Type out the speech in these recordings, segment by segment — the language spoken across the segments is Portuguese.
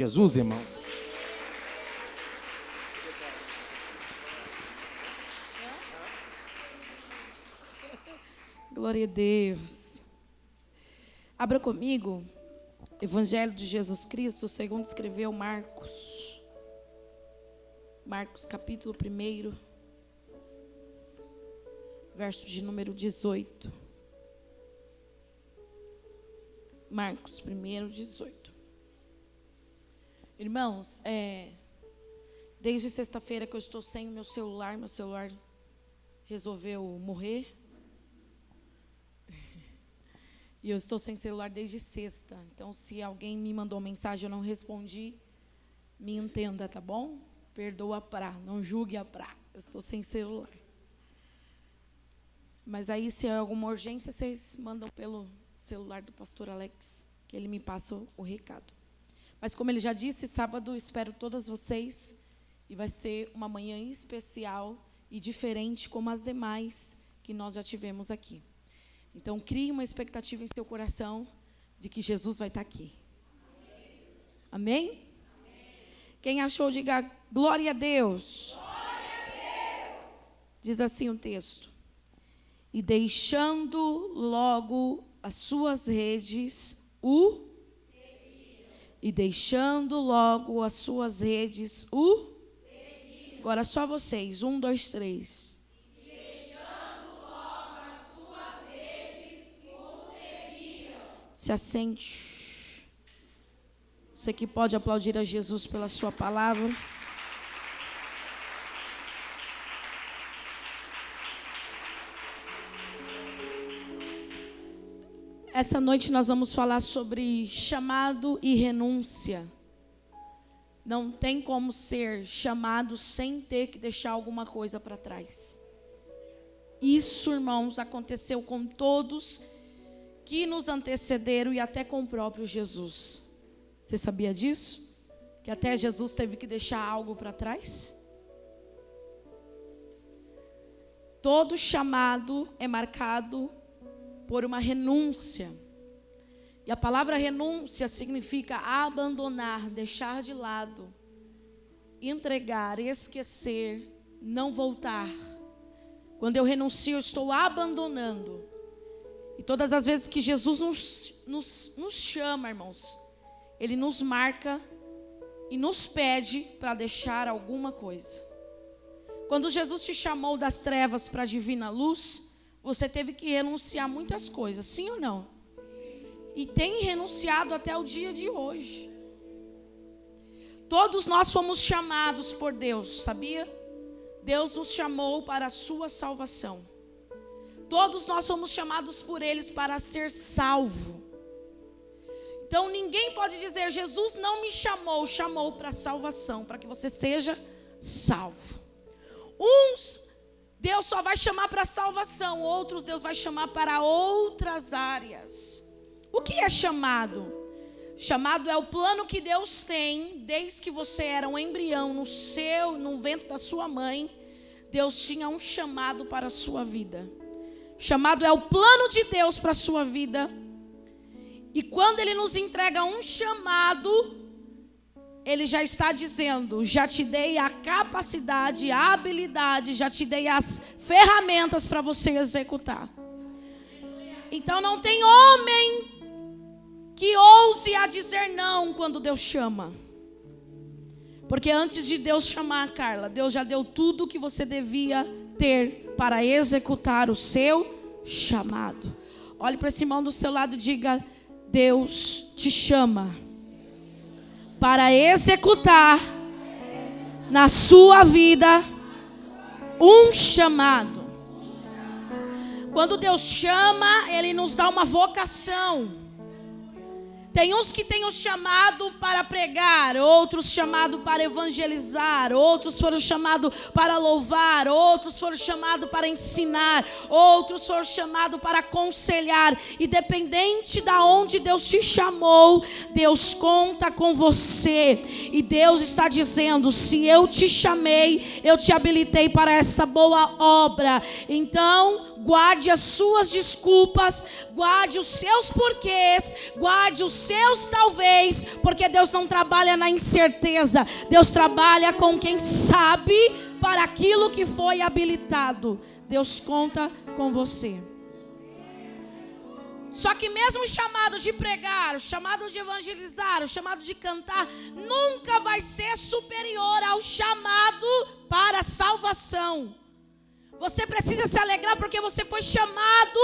Jesus, irmão. Glória a Deus. Abra comigo, Evangelho de Jesus Cristo, segundo escreveu Marcos. Marcos, capítulo 1, verso de número 18. Marcos 1, 18. Irmãos, desde sexta-feira que eu estou sem o meu celular resolveu morrer. E eu estou sem celular desde sexta. Então, se alguém me mandou mensagem e eu não respondi, me entenda, tá bom? Perdoa a Pra, não julgue a Pra. Eu estou sem celular. Mas aí, se é alguma urgência, vocês mandam pelo celular do pastor Alex, que ele me passa o recado. Mas como ele já disse, sábado espero todas vocês. E vai ser uma manhã especial e diferente como as demais que nós já tivemos aqui. Então, crie uma expectativa em seu coração de que Jesus vai estar aqui. Amém? Amém? Quem achou, diga glória a Deus. Glória a Deus. Diz assim o texto. E deixando logo as suas redes, E deixando logo as suas redes, Agora só vocês, 1, 2, 3. Se assente. Você que pode aplaudir a Jesus pela sua palavra. Essa noite nós vamos falar sobre chamado e renúncia. Não tem como ser chamado sem ter que deixar alguma coisa para trás. Isso, irmãos, aconteceu com todos que nos antecederam e até com o próprio Jesus. Você sabia disso? Que até Jesus teve que deixar algo para trás? Todo chamado é marcado por uma renúncia. E a palavra renúncia significa abandonar, deixar de lado, entregar, esquecer, não voltar. Quando eu renuncio, eu estou abandonando. E todas as vezes que Jesus nos chama, irmãos, Ele nos marca e nos pede para deixar alguma coisa. Quando Jesus te chamou das trevas para a divina luz, você teve que renunciar muitas coisas, sim ou não? E tem renunciado até o dia de hoje. Todos nós fomos chamados por Deus, sabia? Deus nos chamou para a sua salvação. Todos nós somos chamados por eles para ser salvo. Então ninguém pode dizer, Jesus não me chamou para salvação, para que você seja salvo. Uns, Deus só vai chamar para salvação, outros Deus vai chamar para outras áreas. O que é chamado? Chamado é o plano que Deus tem, desde que você era um embrião no ventre da sua mãe, Deus tinha um chamado para a sua vida. Chamado é o plano de Deus para a sua vida. E quando Ele nos entrega um chamado, Ele já está dizendo, já te dei a capacidade, a habilidade, já te dei as ferramentas para você executar. Então não tem homem que ouse a dizer não quando Deus chama. Porque antes de Deus chamar a Carla, Deus já deu tudo o que você devia ter para executar o seu chamado. Olhe para esse irmão do seu lado e diga, Deus te chama para executar na sua vida um chamado. Quando Deus chama, Ele nos dá uma vocação. Tem uns que têm o chamado para pregar, outros chamado para evangelizar, outros foram chamados para louvar, outros foram chamados para ensinar, outros foram chamados para aconselhar. Independente de onde Deus te chamou, Deus conta com você. E Deus está dizendo, se eu te chamei, eu te habilitei para esta boa obra. Então, guarde as suas desculpas, guarde os seus porquês, guarde os seus talvez, porque Deus não trabalha na incerteza, Deus trabalha com quem sabe para aquilo que foi habilitado. Deus conta com você. Só que mesmo o chamado de pregar, o chamado de evangelizar, o chamado de cantar, nunca vai ser superior ao chamado para a salvação. Você precisa se alegrar porque você foi chamado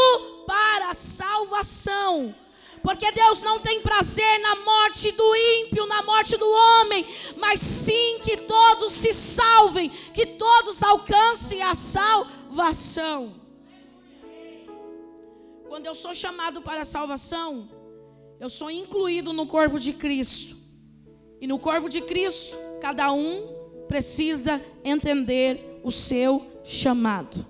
para a salvação. Porque Deus não tem prazer na morte do ímpio, na morte do homem, mas sim que todos se salvem, que todos alcancem a salvação. Quando eu sou chamado para a salvação, eu sou incluído no corpo de Cristo. E no corpo de Cristo, cada um precisa entender o seu chamado.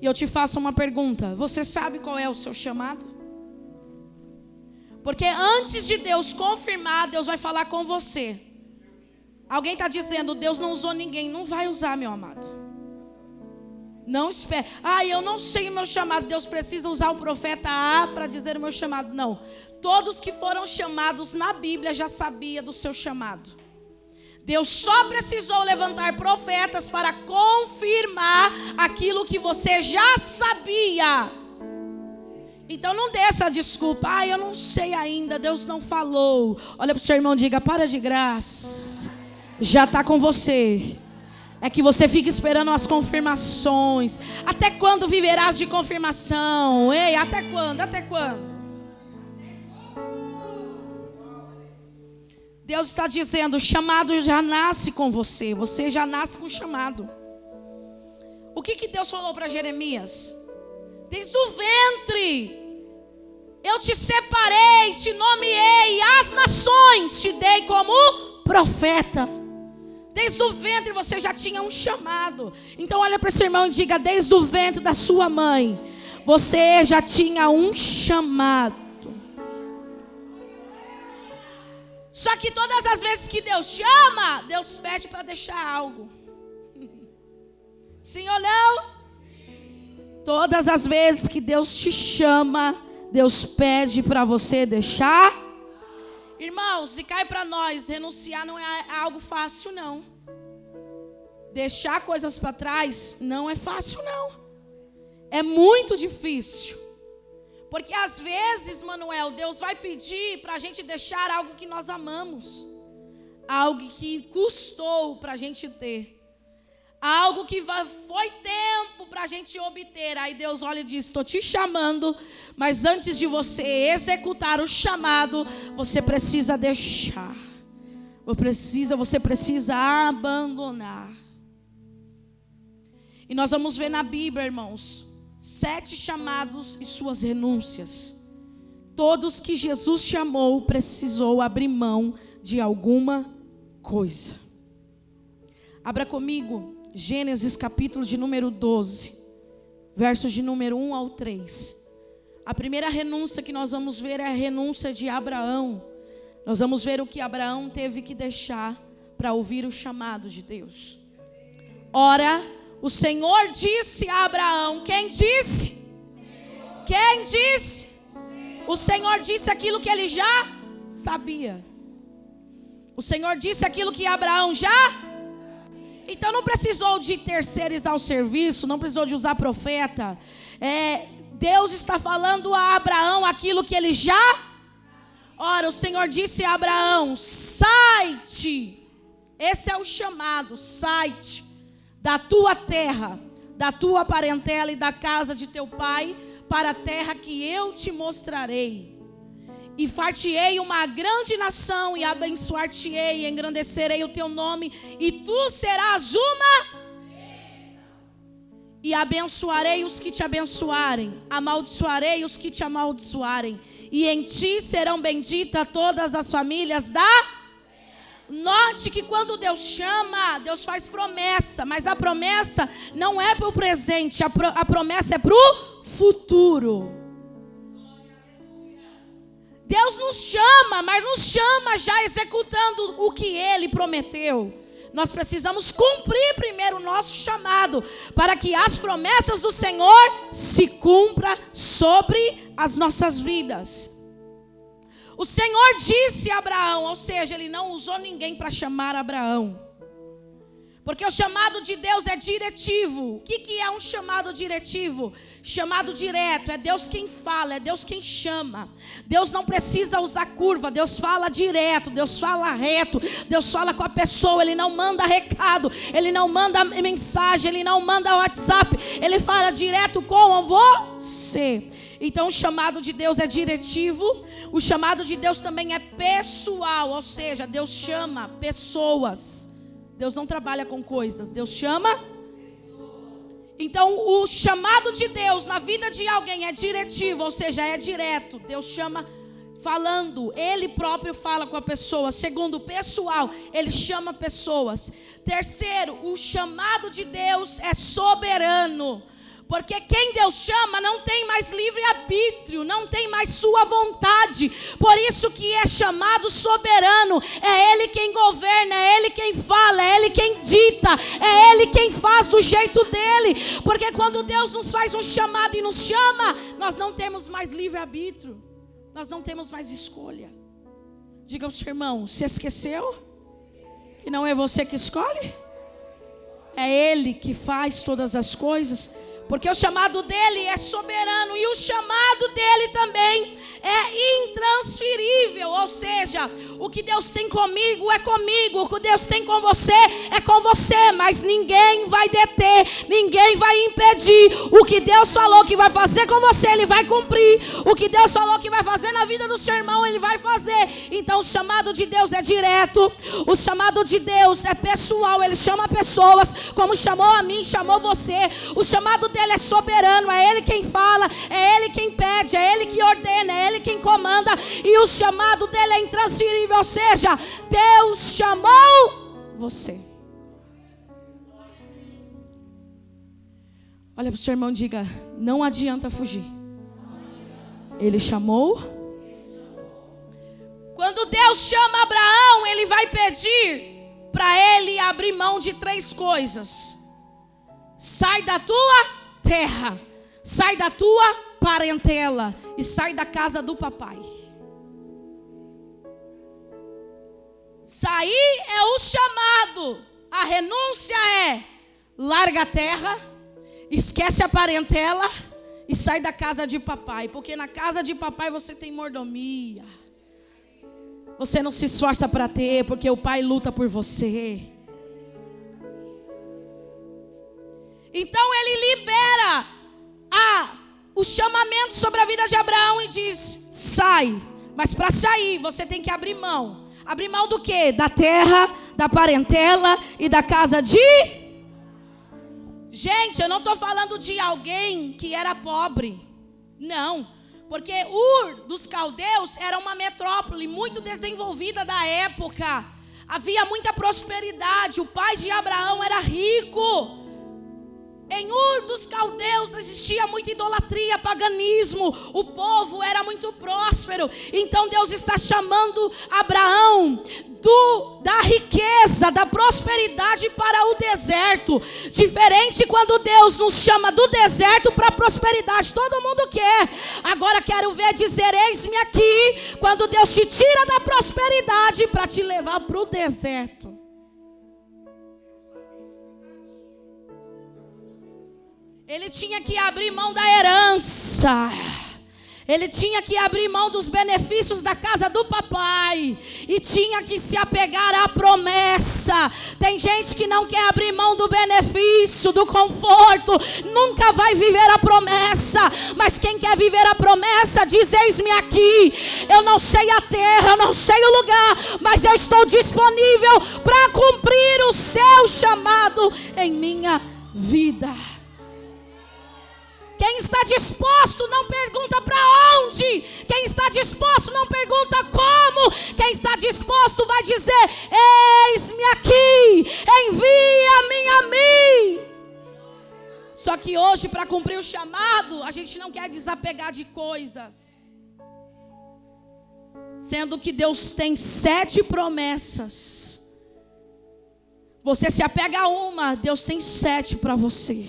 E eu te faço uma pergunta: você sabe qual é o seu chamado? Porque antes de Deus confirmar, Deus vai falar com você. Alguém está dizendo, Deus não usou ninguém. Não vai usar, meu amado. Não espere. Eu não sei o meu chamado. Deus precisa usar o profeta A para dizer o meu chamado. Não. Todos que foram chamados na Bíblia já sabiam do seu chamado. Deus só precisou levantar profetas para confirmar aquilo que você já sabia. Então não dê essa desculpa. Eu não sei ainda, Deus não falou. Olha para o seu irmão e diga, para de graça. Já está com você. É que você fica esperando as confirmações. Até quando viverás de confirmação? Ei, até quando? Até quando? Deus está dizendo, o chamado já nasce com você. Você já nasce com o chamado. O que Deus falou para Jeremias? Desde o ventre eu te separei, te nomeei, as nações te dei como profeta. Desde o ventre você já tinha um chamado. Então olha para esse irmão e diga, desde o ventre da sua mãe você já tinha um chamado. Só que todas as vezes que Deus chama, Deus pede para deixar algo. Sim ou não? Todas as vezes que Deus te chama, Deus pede para você deixar. Irmãos, e cai para nós, renunciar não é algo fácil não. Deixar coisas para trás não é fácil não. É muito difícil. Porque às vezes, Manuel, Deus vai pedir para a gente deixar algo que nós amamos. Algo que custou para a gente ter. Algo que foi tempo para a gente obter. Aí Deus olha e diz, estou te chamando, mas antes de você executar o chamado, você precisa deixar. Você precisa abandonar. E nós vamos ver na Bíblia, irmãos, 7 chamados e suas renúncias. Todos que Jesus chamou precisou abrir mão de alguma coisa. Abra comigo Gênesis capítulo de número 12, versos de número 1 ao 3. A primeira renúncia que nós vamos ver é a renúncia de Abraão. Nós vamos ver o que Abraão teve que deixar para ouvir o chamado de Deus. Ora, o Senhor disse a Abraão, quem disse? Quem disse? O Senhor disse aquilo que ele já sabia. O Senhor disse aquilo que Abraão já. Então não precisou de terceirizar o serviço, não precisou de usar profeta. Deus está falando a Abraão aquilo que ele já. Ora, o Senhor disse a Abraão, sai-te. Esse é o chamado, sai-te da tua terra, da tua parentela e da casa de teu pai, para a terra que eu te mostrarei. E far-te-ei uma grande nação, e abençoar-te-ei, e engrandecerei o teu nome, e tu serás uma. E abençoarei os que te abençoarem, amaldiçoarei os que te amaldiçoarem, e em ti serão benditas todas as famílias da. Note que quando Deus chama, Deus faz promessa, mas a promessa não é para o presente, a promessa é para o futuro. Deus nos chama, mas nos chama já executando o que Ele prometeu. Nós precisamos cumprir primeiro o nosso chamado, para que as promessas do Senhor se cumpram sobre as nossas vidas. O Senhor disse a Abraão, ou seja, Ele não usou ninguém para chamar Abraão. Porque o chamado de Deus é diretivo. O que é um chamado diretivo? Chamado direto, é Deus quem fala, é Deus quem chama. Deus não precisa usar curva, Deus fala direto, Deus fala reto, Deus fala com a pessoa, Ele não manda recado, Ele não manda mensagem, Ele não manda WhatsApp, Ele fala direto com você. Então o chamado de Deus é diretivo, o chamado de Deus também é pessoal, ou seja, Deus chama pessoas. Deus não trabalha com coisas, Deus chama. Então o chamado de Deus na vida de alguém é diretivo, ou seja, é direto. Deus chama falando, Ele próprio fala com a pessoa. Segundo, pessoal, Ele chama pessoas. Terceiro, o chamado de Deus é soberano. Porque quem Deus chama não tem mais livre-arbítrio, não tem mais sua vontade. Por isso que é chamado soberano. É Ele quem governa, é Ele quem fala, é Ele quem dita, é Ele quem faz do jeito dEle. Porque quando Deus nos faz um chamado e nos chama, nós não temos mais livre-arbítrio, nós não temos mais escolha. Diga ao seu irmão, se esqueceu que não é você que escolhe? É Ele que faz todas as coisas. Porque o chamado dele é soberano e o chamado dele também é intransferível. Ou seja, o que Deus tem comigo é comigo, o que Deus tem com você é com você. Mas ninguém vai deter, ninguém vai impedir. O que Deus falou que vai fazer com você, Ele vai cumprir. O que Deus falou que vai fazer na vida do seu irmão, Ele vai fazer. Então o chamado de Deus é direto, o chamado de Deus é pessoal. Ele chama pessoas, como chamou a mim, chamou você. O chamado dele é soberano, é Ele quem fala, é Ele quem pede, é Ele que ordena, é Ele quem comanda. E o chamado dele é intransferível, ou seja, Deus chamou você. Olha para o seu irmão e diga, não adianta fugir. Ele chamou. Quando Deus chama Abraão, Ele vai pedir para ele abrir mão de 3 coisas. Sai da tua terra, sai da tua parentela e sai da casa do papai. Sair é o chamado, a renúncia é larga a terra, esquece a parentela e sai da casa de papai. Porque na casa de papai você tem mordomia, você não se esforça para ter, porque o pai luta por você. Então ele libera o chamamento sobre a vida de Abraão e diz, sai. Mas para sair você tem que abrir mão. Abrir mão do quê? Da terra, da parentela e da casa de... Gente, eu não estou falando de alguém que era pobre. Não, porque Ur dos Caldeus era uma metrópole muito desenvolvida da época. Havia muita prosperidade, o pai de Abraão era rico. Em Ur dos Caldeus existia muita idolatria, paganismo. O povo era muito próspero. Então Deus está chamando Abraão da riqueza, da prosperidade para o deserto. Diferente quando Deus nos chama do deserto para a prosperidade. Todo mundo quer. Agora quero ver dizer, eis-me aqui. Quando Deus te tira da prosperidade para te levar para o deserto. Ele tinha que abrir mão da herança. Ele tinha que abrir mão dos benefícios da casa do papai. E tinha que se apegar à promessa. Tem gente que não quer abrir mão do benefício, do conforto. Nunca vai viver a promessa. Mas quem quer viver a promessa diz, eis-me aqui. Eu não sei a terra, eu não sei o lugar, mas eu estou disponível para cumprir o seu chamado em minha vida. Quem está disposto não pergunta para onde. Quem está disposto não pergunta como. Quem está disposto vai dizer, eis-me aqui, envia-me a mim. Só que hoje, para cumprir o chamado, a gente não quer desapegar de coisas. Sendo que Deus tem 7 promessas. Você se apega a uma, Deus tem 7 para você.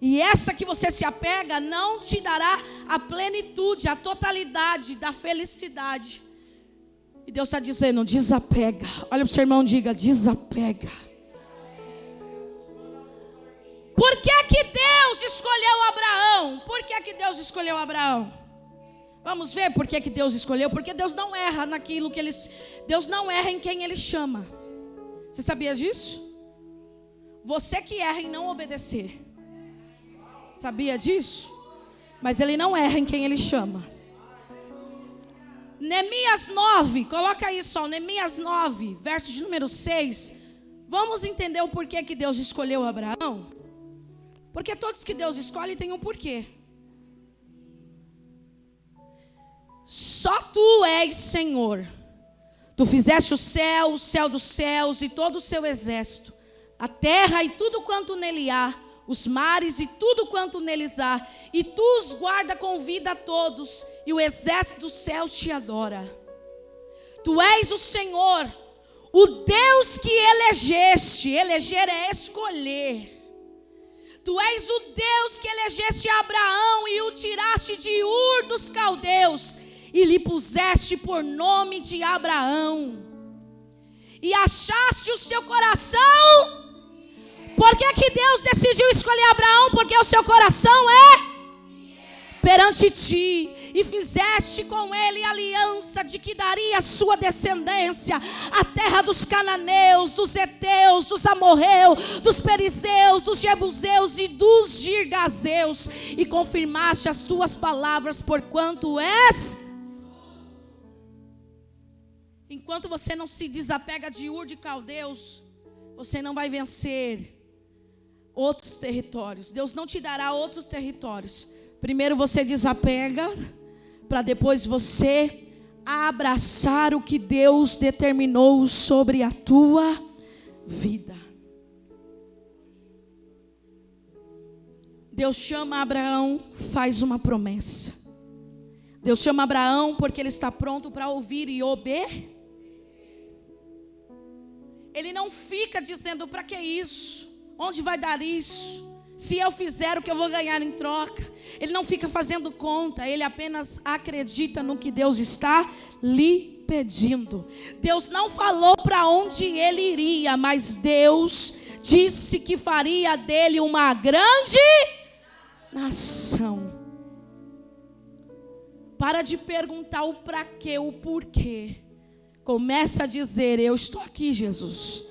E essa que você se apega não te dará a plenitude, a totalidade da felicidade. E Deus está dizendo, desapega. Olha para o seu irmão e diga, desapega. Por que Deus escolheu Abraão? Por que Deus escolheu Abraão? Vamos ver por que Deus escolheu. Porque Deus não erra naquilo que Deus não erra em quem Ele chama. Você sabia disso? Você que erra em não obedecer. Sabia disso? Mas Ele não erra em quem Ele chama. Neemias 9, coloca aí só, Neemias 9, verso de número 6. Vamos entender o porquê que Deus escolheu Abraão? Porque todos que Deus escolhe têm um porquê. Só Tu és Senhor. Tu fizeste o céu dos céus e todo o seu exército, a terra e tudo quanto nele há, os mares e tudo quanto neles há, e Tu os guarda com vida a todos, e o exército dos céus te adora. Tu és o Senhor, o Deus que elegeste. Eleger é escolher. Tu és o Deus que elegeste Abraão e o tiraste de Ur dos caldeus e lhe puseste por nome de Abraão. E achaste o seu coração. Por que Deus decidiu escolher Abraão? Porque o seu coração é perante ti. E fizeste com ele aliança de que daria a sua descendência a terra dos cananeus, dos heteus, dos amorreus, dos perizeus, dos jebuseus e dos girgazeus. E confirmaste as tuas palavras, porquanto és. Enquanto você não se desapega de Ur de caldeus, você não vai vencer outros territórios. Deus não te dará outros territórios. Primeiro você desapega, para depois você abraçar o que Deus determinou sobre a tua vida. Deus chama Abraão, faz uma promessa. Deus chama Abraão porque ele está pronto para ouvir e obedecer. Ele não fica dizendo, para que isso? Onde vai dar isso? Se eu fizer, o que eu vou ganhar em troca? Ele não fica fazendo conta, ele apenas acredita no que Deus está lhe pedindo. Deus não falou para onde ele iria, mas Deus disse que faria dele uma grande nação. Para de perguntar o para quê, o porquê. Começa a dizer, eu estou aqui, Jesus.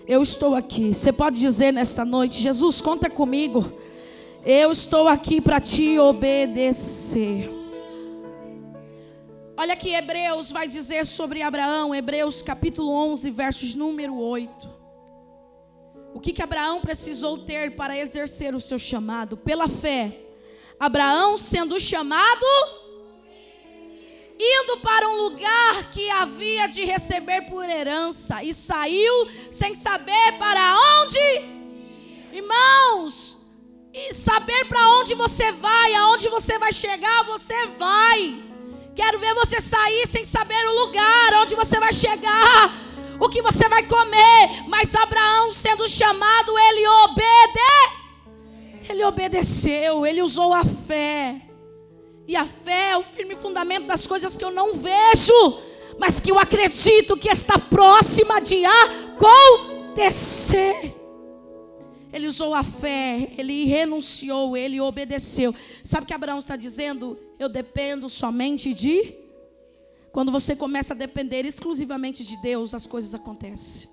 Eu estou aqui. Você pode dizer nesta noite, Jesus, conta comigo. Eu estou aqui para te obedecer. Olha que Hebreus vai dizer sobre Abraão. Hebreus capítulo 11, versos número 8. O que Abraão precisou ter para exercer o seu chamado? Pela fé. Abraão sendo chamado, indo para um lugar que havia de receber por herança, e saiu sem saber para onde. Irmãos, e saber para onde você vai, aonde você vai chegar, você vai. Quero ver você sair sem saber o lugar, onde você vai chegar, o que você vai comer. Mas Abraão sendo chamado, ele obedeceu, ele usou a fé. E a fé é o firme fundamento das coisas que eu não vejo, mas que eu acredito que está próxima de acontecer. Ele usou a fé, ele renunciou, ele obedeceu. Sabe o que Abraão está dizendo? Eu dependo somente de... Quando você começa a depender exclusivamente de Deus, as coisas acontecem.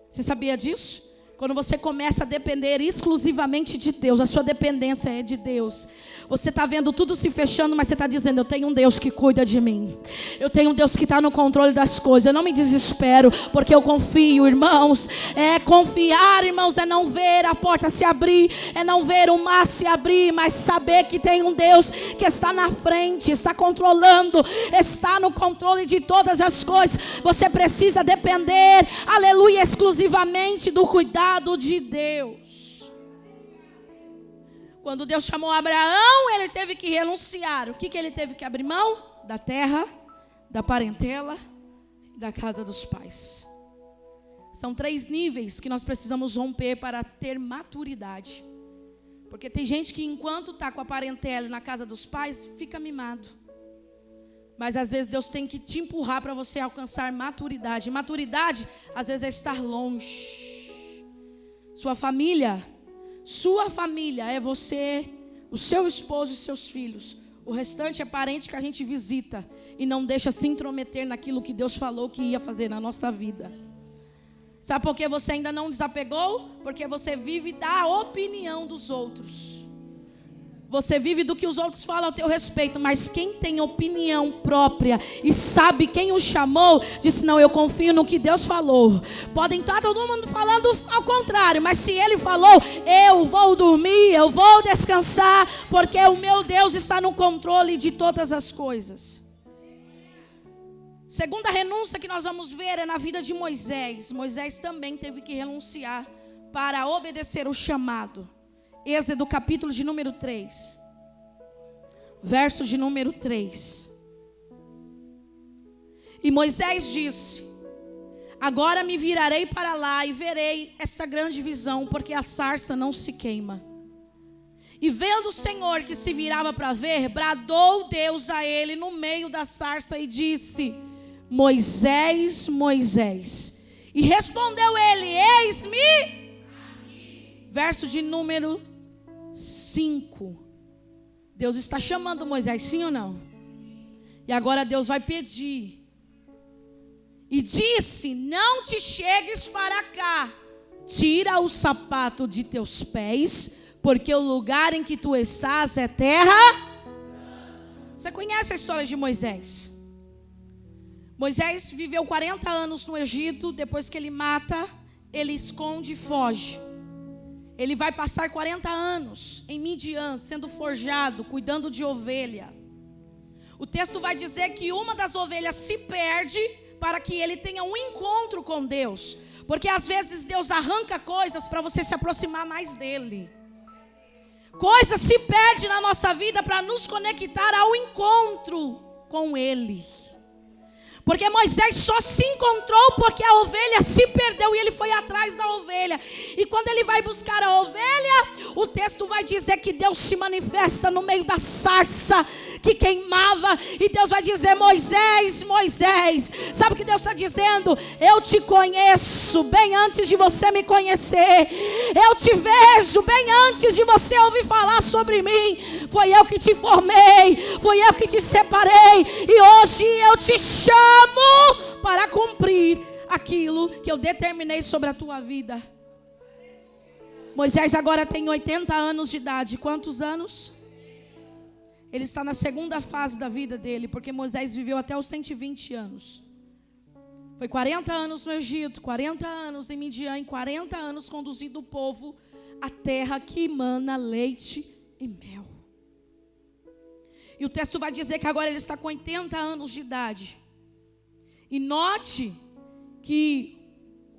Você sabia disso? Quando você começa a depender exclusivamente de Deus, a sua dependência é de Deus. Você está vendo tudo se fechando, mas você está dizendo, eu tenho um Deus que cuida de mim. Eu tenho um Deus que está no controle das coisas. Eu não me desespero, porque eu confio, irmãos. Confiar, irmãos, é não ver a porta se abrir, é não ver o mar se abrir, mas saber que tem um Deus que está na frente, está controlando, está no controle de todas as coisas. Você precisa depender, aleluia, exclusivamente do cuidado de Deus. Quando Deus chamou Abraão, ele teve que renunciar. O que ele teve que abrir mão? Da terra, da parentela e da casa dos pais. São 3 níveis que nós precisamos romper para ter maturidade. Porque tem gente que enquanto está com a parentela na casa dos pais, fica mimado. Mas às vezes Deus tem que te empurrar para você alcançar maturidade. Maturidade, às vezes, é estar longe. Sua família é você, o seu esposo e seus filhos. O restante é parente que a gente visita e não deixa se intrometer naquilo que Deus falou que ia fazer na nossa vida. Sabe por que você ainda não desapegou? Porque você vive da opinião dos outros. Você vive do que os outros falam ao teu respeito. Mas quem tem opinião própria e sabe quem o chamou, disse: não, eu confio no que Deus falou. Podem estar todo mundo falando ao contrário, mas se Ele falou, eu vou dormir, eu vou descansar, porque o meu Deus está no controle de todas as coisas. Segunda renúncia que nós vamos ver é na vida de Moisés. Moisés também teve que renunciar para obedecer o chamado. Êxodo capítulo de número 3. Verso de número 3. E Moisés disse: agora me virarei para lá e verei esta grande visão, porque a sarça não se queima. E vendo o Senhor que se virava para ver, bradou Deus a ele no meio da sarça e disse: Moisés, Moisés. E respondeu ele: eis-me. Verso de número 5. Deus está chamando Moisés, sim ou não? E agora Deus vai pedir. E disse: não te chegues para cá, tira o sapato de teus pés, porque o lugar em que tu estás é terra. Você conhece a história de Moisés? Moisés viveu 40 anos no Egito. Depois que ele mata, ele esconde e foge. Ele vai passar 40 anos em Midian, sendo forjado, cuidando de ovelha. O texto vai dizer que uma das ovelhas se perde para que ele tenha um encontro com Deus. Porque às vezes Deus arranca coisas para você se aproximar mais dele. Coisas se perdem na nossa vida para nos conectar ao encontro com ele. Porque Moisés só se encontrou porque a ovelha se perdeu e ele foi atrás da ovelha. E quando ele vai buscar a ovelha, o texto vai dizer que Deus se manifesta no meio da sarça que queimava. E Deus vai dizer: Moisés, Moisés. Sabe o que Deus está dizendo? Eu te conheço bem antes de você me conhecer. Eu te vejo bem antes de você ouvir falar sobre mim. Foi eu que te formei, foi eu que te separei. E hoje eu te chamo para cumprir aquilo que eu determinei sobre a tua vida. Moisés agora tem 80 anos de idade. Quantos anos? Ele está na segunda fase da vida dele, porque Moisés viveu até os 120 anos. Foi 40 anos no Egito, 40 anos em Midian, 40 anos conduzindo o povo à terra que emana leite e mel. E o texto vai dizer que agora ele está com 80 anos de idade. E note que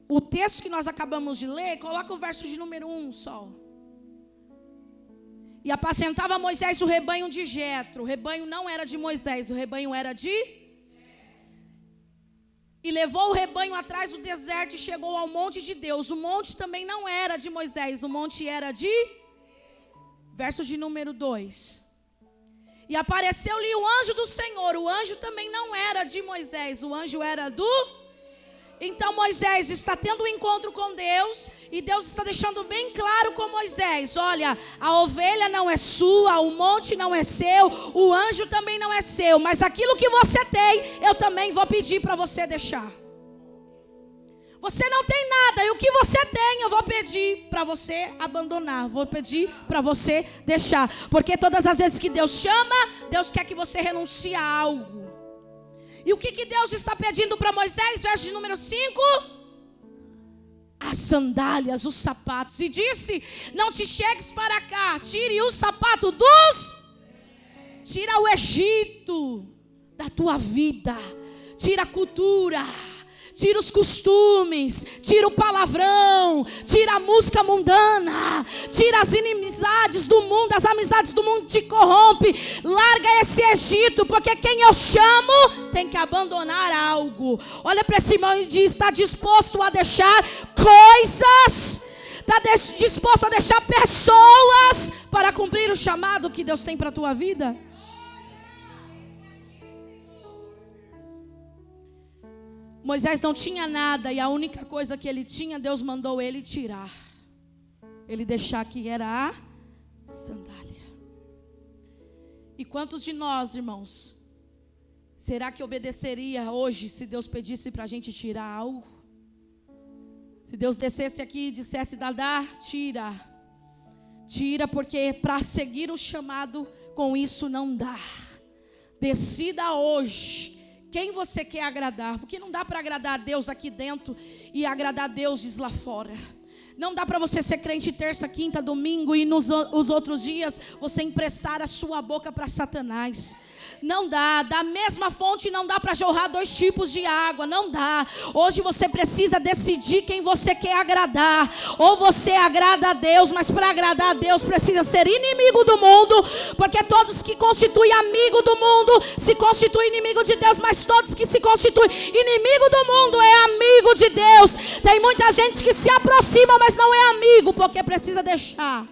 o texto que nós acabamos de ler, coloca o verso de número 1 só. E apacentava Moisés o rebanho de Jetro. O rebanho não era de Moisés, o rebanho era de... E levou o rebanho atrás do deserto e chegou ao monte de Deus. O monte também não era de Moisés, o monte era de... Verso de número 2. E apareceu-lhe o anjo do Senhor. O anjo também não era de Moisés, o anjo era do... Então Moisés está tendo um encontro com Deus. E Deus está deixando bem claro com Moisés: olha, a ovelha não é sua, o monte não é seu, o anjo também não é seu, mas aquilo que você tem, eu também vou pedir para você deixar. Você não tem nada, e o que você tem, eu vou pedir para você abandonar, vou pedir para você deixar. Porque todas as vezes que Deus chama, Deus quer que você renuncie a algo. E o que Deus está pedindo para Moisés? Verso de número 5. As sandálias, os sapatos. E disse: não te chegues para cá, tire o sapato dos... Tira o Egito da tua vida. Tira a cultura. tira os costumes, tira o palavrão, tira a música mundana, tira as inimizades do mundo, as amizades do mundo te corrompe. Larga esse Egito, porque quem eu chamo tem que abandonar algo. Olha para esse irmão e diz: está disposto a deixar coisas, está disposto a deixar pessoas para cumprir o chamado que Deus tem para a tua vida? Moisés não tinha nada, e a única coisa que ele tinha, Deus mandou ele tirar. Ele deixar que era a sandália. E quantos de nós, irmãos, será que obedeceria hoje se Deus pedisse para a gente tirar algo? Se Deus descesse aqui e dissesse: Dadá, tira. Tira, porque para seguir o chamado com isso não dá. Decida hoje quem você quer agradar, porque não dá para agradar a Deus aqui dentro e agradar a Deus lá fora. Não dá para você ser crente terça, quinta, domingo e nos outros dias você emprestar a sua boca para Satanás. Não dá, da mesma fonte não dá para jorrar dois tipos de água, não dá. Hoje você precisa decidir quem você quer agradar. Ou você agrada a Deus, mas para agradar a Deus precisa ser inimigo do mundo, porque todos que constituem amigo do mundo se constituem inimigo de Deus, mas todos que se constituem inimigo do mundo é amigo de Deus. Tem muita gente que se aproxima, mas não é amigo, porque precisa deixar.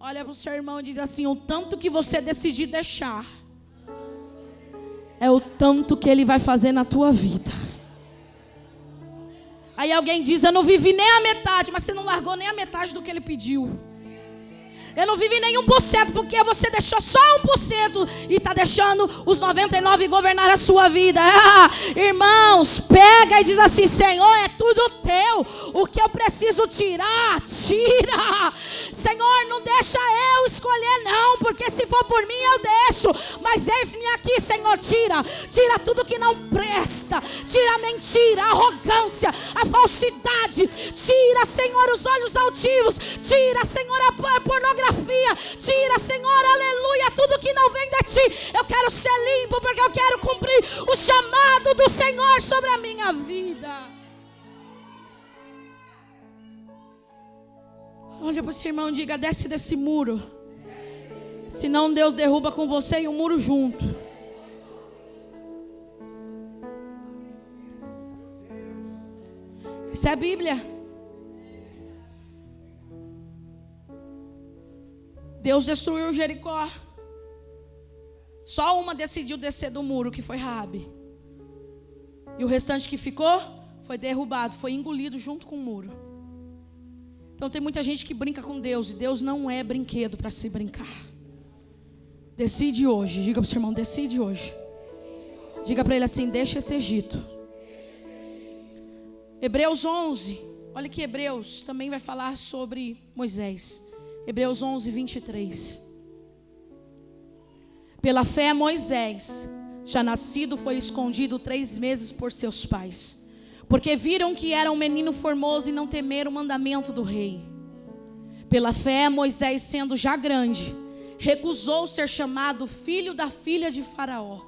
Olha para o seu irmão e diz assim: o tanto que você decidir deixar é o tanto que ele vai fazer na tua vida. Aí alguém diz: eu não vivi nem a metade. Mas você não largou nem a metade do que ele pediu. Eu não vivi nem 1%, porque você deixou só 1% e está deixando os 99% governar a sua vida. Irmãos, pega e diz assim: Senhor, é tudo teu. O que eu preciso tirar, tira. Senhor, não deixa eu escolher não, porque se for por mim eu deixo. Mas eis-me aqui, Senhor, tira. Tira tudo que não presta. Tira a mentira, a arrogância, a falsidade. Tira, Senhor, os olhos altivos. Tira, Senhor, a pornografia. Tira, Senhor, aleluia, tudo que não vem de ti. Eu quero ser limpo, porque eu quero cumprir o chamado do Senhor sobre a minha vida. Olha para esse irmão e diga: desce desse muro, senão Deus derruba com você e o muro junto. Isso é a Bíblia. Deus destruiu Jericó. Só uma decidiu descer do muro, que foi Raabe. E o restante que ficou foi derrubado, foi engolido junto com o muro. Então tem muita gente que brinca com Deus, e Deus não é brinquedo para se brincar. Decide hoje, diga para o seu irmão: decide hoje. Diga para ele assim: deixa esse Egito. Hebreus 11, olha que Hebreus também vai falar sobre Moisés. Hebreus 11, 23. Pela fé Moisés, já nascido, foi escondido 3 meses por seus pais, porque viram que era um menino formoso e não temeram o mandamento do rei. Pela fé Moisés, sendo já grande, recusou ser chamado filho da filha de Faraó,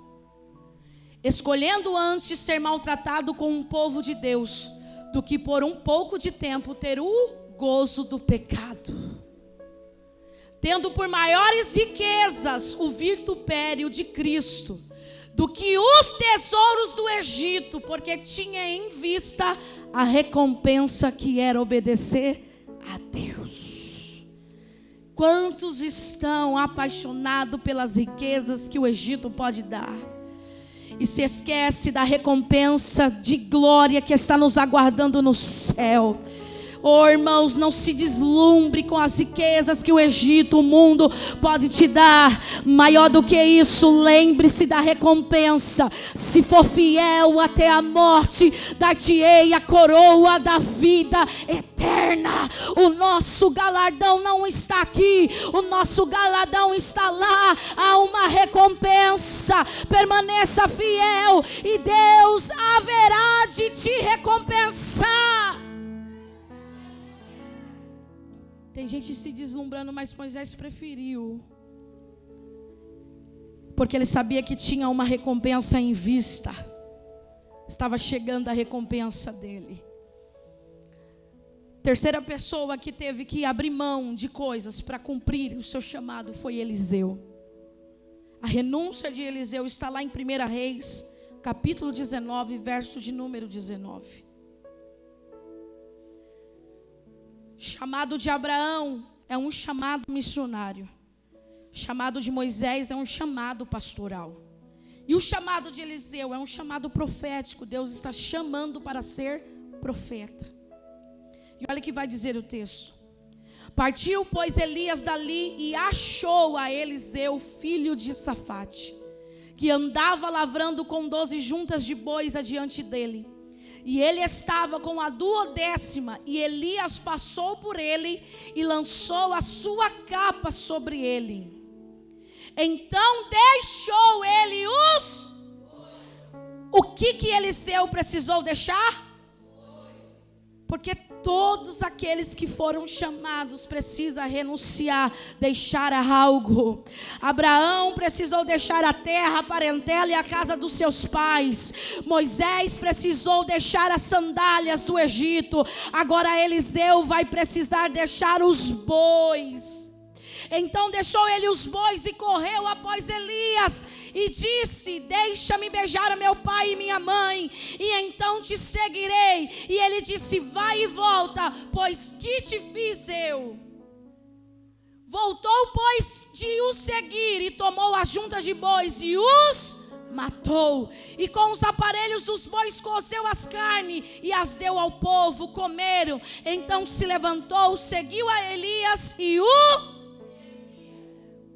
escolhendo antes ser maltratado com um povo de Deus, do que por um pouco de tempo ter o gozo do pecado. Tendo por maiores riquezas o vitupério de Cristo, do que os tesouros do Egito, porque tinha em vista a recompensa que era obedecer a Deus. Quantos estão apaixonados pelas riquezas que o Egito pode dar, e se esquece da recompensa de glória que está nos aguardando no céu? Oh, irmãos, não se deslumbre com as riquezas que o Egito, o mundo pode te dar. Maior do que isso, lembre-se da recompensa. Se for fiel até a morte, dar-te-ei a coroa da vida eterna. O nosso galardão não está aqui, o nosso galardão está lá. Há uma recompensa. Permaneça fiel e Deus haverá de te recompensar. Tem gente se deslumbrando, mas Moisés preferiu, porque ele sabia que tinha uma recompensa em vista. estava chegando a recompensa dele. Terceira pessoa que teve que abrir mão de coisas para cumprir o seu chamado foi Eliseu. A renúncia de Eliseu está lá em 1 Reis, capítulo 19, verso de número 19. Chamado de Abraão é um chamado missionário. Chamado de Moisés é um chamado pastoral. E o chamado de Eliseu é um chamado profético. Deus está chamando para ser profeta. E olha o que vai dizer o texto. Partiu, pois, Elias dali e achou a Eliseu, filho de Safate, que andava lavrando com 12 juntas de bois adiante dele. E ele estava com a 12ª, e Elias passou por ele e lançou a sua capa sobre ele. Então deixou ele os... O que Eliseu precisou deixar? Porque todos aqueles que foram chamados precisam renunciar, deixar algo. Abraão precisou deixar a terra, a parentela e a casa dos seus pais. Moisés precisou deixar as sandálias do Egito. Agora Eliseu vai precisar deixar os bois. Então deixou ele os bois e correu após Elias e disse: deixa-me beijar a meu pai e minha mãe, e então te seguirei. E ele disse: vai e volta, pois que te fiz eu? Voltou, pois, de os seguir, e tomou a junta de bois e os matou, e com os aparelhos dos bois cozeu as carnes e as deu ao povo, comeram. Então se levantou, seguiu a Elias e o...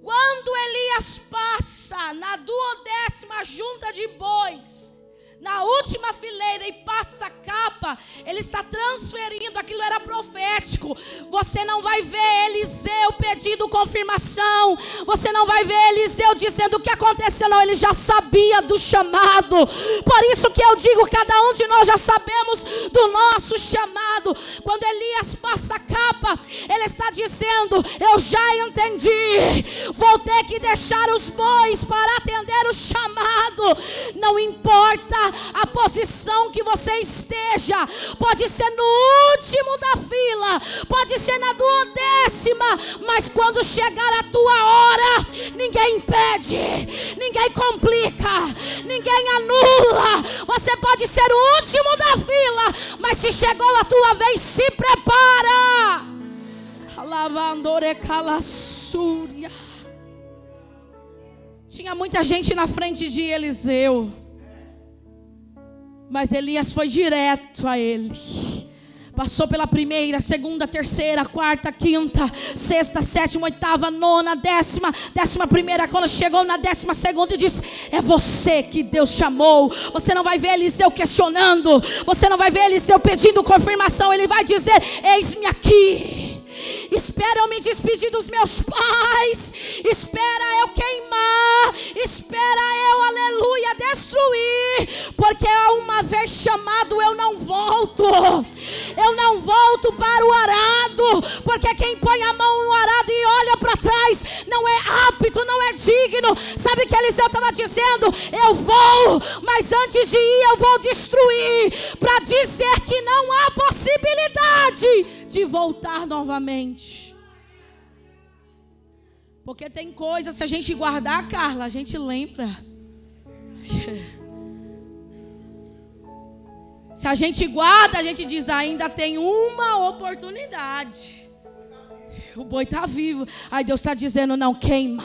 Quando Elias passa na 12ª junta de bois, na última fileira, e passa a capa, ele está transferindo, aquilo era profético. Você não vai ver Eliseu pedindo confirmação, você não vai ver Eliseu dizendo o que aconteceu, não, ele já sabia do chamado. Por isso que eu digo, cada um de nós já sabemos do nosso chamado. Quando Elias passa a capa, ele está dizendo: eu já entendi, vou ter que deixar os bois para atender o chamado. Não importa a posição que você esteja, pode ser no último da fila, pode ser na 12ª, mas quando chegar a tua hora, ninguém impede, ninguém complica, ninguém anula. Você pode ser o último da fila, mas se chegou a tua vez, se prepara. Tinha muita gente na frente de Eliseu, mas Elias foi direto a ele. Passou pela 1ª, 2ª, 3ª, 4ª, 5ª, 6ª, 7ª, 8ª, 9ª, 10ª, 11ª. Quando chegou na 12ª, e disse: é você que Deus chamou. Você não vai ver Eliseu questionando, você não vai ver Eliseu pedindo confirmação. Ele vai dizer: eis-me aqui. Espera eu me despedir dos meus pais, espera eu queimar, espera eu, aleluia, destruir, porque uma vez chamado eu não volto para o arado, porque quem põe a mão no arado e olha para trás não é apto, não é digno. Sabe o que Eliseu estava dizendo? Eu vou, mas antes de ir eu vou destruir, para dizer que não há possibilidade de voltar novamente. Porque tem coisas, se a gente guardar, Carla, a gente lembra. Se a gente guarda, a gente diz: ainda tem uma oportunidade. O boi está vivo. Aí Deus está dizendo: não, queima.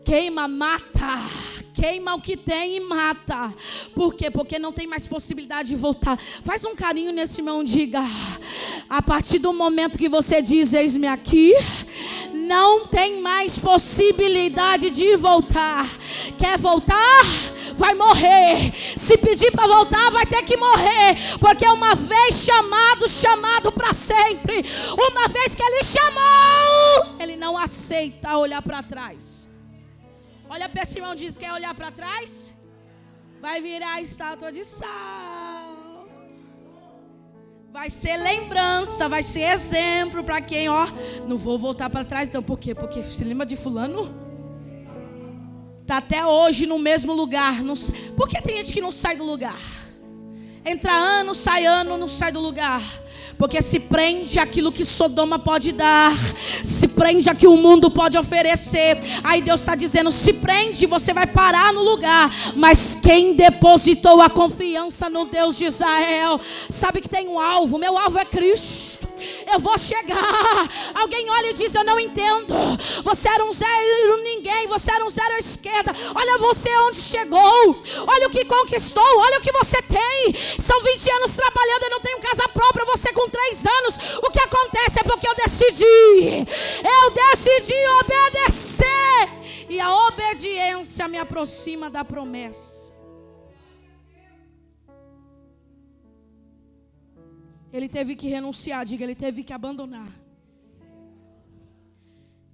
Queima, mata. Queima o que tem e mata. Por quê? Porque não tem mais possibilidade de voltar. Faz um carinho nesse irmão, diga: a partir do momento que você diz eis-me aqui, não tem mais possibilidade de voltar. Quer voltar? Vai morrer. Se pedir para voltar, vai ter que morrer. Porque uma vez chamado, chamado para sempre. Uma vez que ele chamou, ele não aceita olhar para trás. Olha para esse irmão e diz: quer olhar para trás? Vai virar estátua de sal. Vai ser lembrança, vai ser exemplo para quem, ó, não vou voltar para trás não. Por quê? Porque se lembra de fulano? está até hoje no mesmo lugar. Por que tem gente que não sai do lugar? Entra ano, não sai do lugar. Porque se prende àquilo que Sodoma pode dar, se prende a que o mundo pode oferecer. Aí Deus está dizendo: se prende, você vai parar no lugar. Mas quem depositou a confiança no Deus de Israel, sabe que tem um alvo. Meu alvo é Cristo. Eu vou chegar. Alguém olha e diz: eu não entendo. Você era um zero ninguém. Você era um zero à esquerda. Olha você onde chegou. Olha o que conquistou. Olha o que você tem. São 20 anos trabalhando. Eu não tenho casa própria. Você com 3 anos. O que acontece é porque eu decidi obedecer. E a obediência me aproxima da promessa. Ele teve que renunciar, diga, ele teve que abandonar.